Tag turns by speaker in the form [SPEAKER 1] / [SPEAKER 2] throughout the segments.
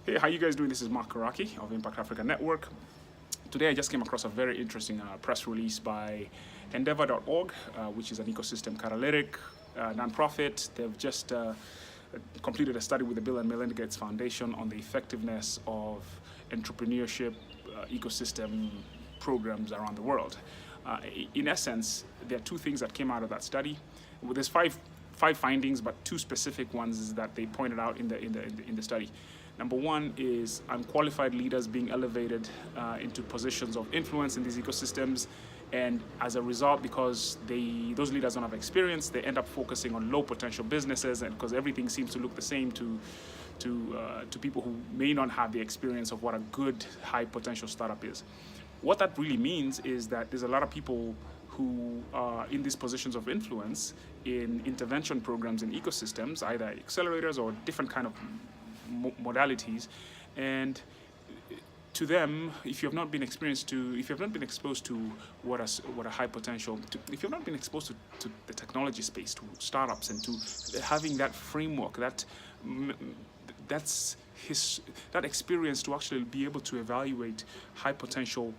[SPEAKER 1] Hey, how you guys doing? This is Mark Karaki of Impact Africa Network. Today I just came across a very interesting press release by Endeavor.org, which is an ecosystem catalytic nonprofit. They've just completed a study with the Bill and Melinda Gates Foundation on the effectiveness of entrepreneurship ecosystem programs around the world. In essence, there are two things that came out of that study. Well, there's five findings, but two specific ones that they pointed out in the study. Number one is unqualified leaders being elevated into positions of influence in these ecosystems, and as a result, because those leaders don't have experience, they end up focusing on low potential businesses, and because everything seems to look the same to people who may not have the experience of what a good high potential startup is. What that really means is that there's a lot of people who are in these positions of influence in intervention programs in ecosystems, either accelerators or different kind of modalities, and to them, if you have not been exposed to what a high potential, if you have not been exposed to the technology space, to startups, and to having that framework, that experience to actually be able to evaluate high potential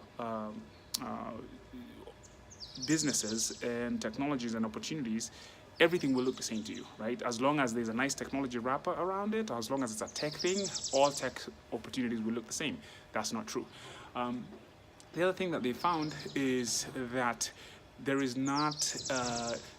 [SPEAKER 1] businesses and technologies and opportunities, everything will look the same to you, right? As long as there's a nice technology wrapper around it, as long as it's a tech thing, all tech opportunities will look the same. That's not true. The other thing that they found is that there is not,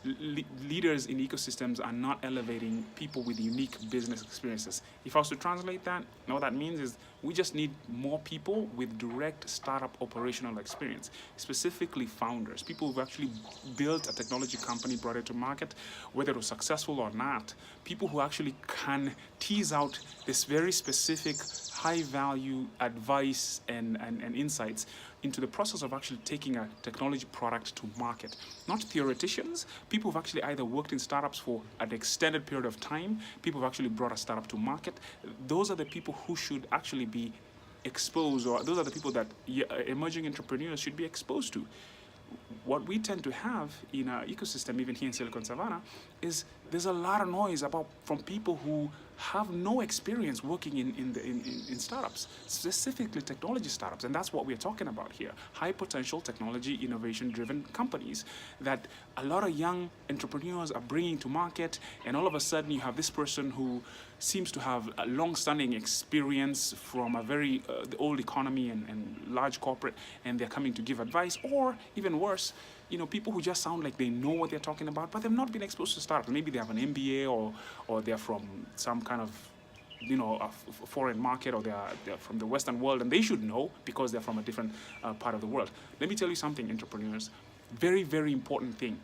[SPEAKER 1] leaders in ecosystems are not elevating people with unique business experiences. If I was to translate that, what that means is we just need more people with direct startup operational experience, specifically founders, people who've actually built a technology company, brought it to market, whether it was successful or not, people who actually can tease out this very specific high value advice and insights into the process of actually taking a technology product to market. Not theoreticians, people who've actually either worked in startups for an extended period of time, people who've actually brought a startup to market. Those are the people who should actually be exposed, or those are the people that emerging entrepreneurs should be exposed to. What we tend to have in our ecosystem, even here in Silicon Savannah, is there's a lot of noise from people who have no experience working in startups, specifically technology startups, and that's what we're talking about here. High potential technology innovation-driven companies that a lot of young entrepreneurs are bringing to market, and all of a sudden you have this person who seems to have a long-standing experience from a very the old economy and large corporate, and they're coming to give advice, or even worse, people who just sound like they know what they're talking about, but they've not been exposed to startups. Maybe they have an MBA, or they're from some kind of a foreign market, or they're from the Western world, and they should know because they're from a different part of the world. Let me tell you something, entrepreneurs. Very, very important thing.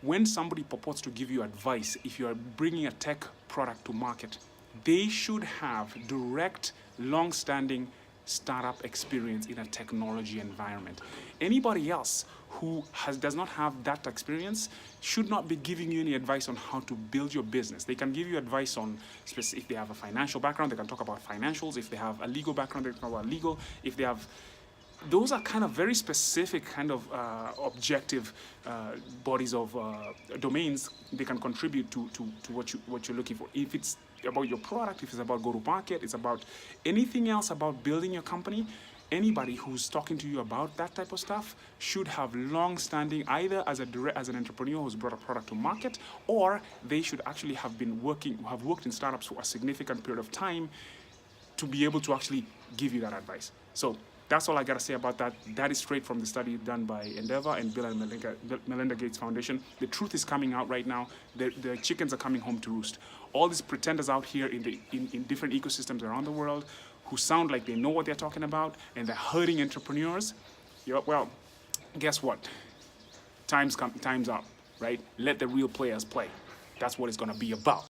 [SPEAKER 1] When somebody purports to give you advice, if you are bringing a tech product to market, they should have direct, long-standing startup experience in a technology environment. Anybody else who does not have that experience should not be giving you any advice on how to build your business. They can give you advice on, if they have a financial background, they can talk about financials. If they have a legal background, they can talk about legal. If they have, those are kind of very specific kind of objective bodies of domains. They can contribute to what you're looking for. If it's about your product, if it's about go-to-market, it's about anything else about building your company, anybody who's talking to you about that type of stuff should have long-standing, either as an entrepreneur who's brought a product to market, or they should actually have worked in startups for a significant period of time to be able to actually give you that advice. So that's all I gotta say about that. That is straight from the study done by Endeavor and Bill and Melinda Gates Foundation. The truth is coming out right now. The chickens are coming home to roost. All these pretenders out here in different ecosystems around the world who sound like they know what they're talking about, and they're hurting entrepreneurs. Well, guess what? Time's up, right? Let the real players play. That's what it's gonna be about.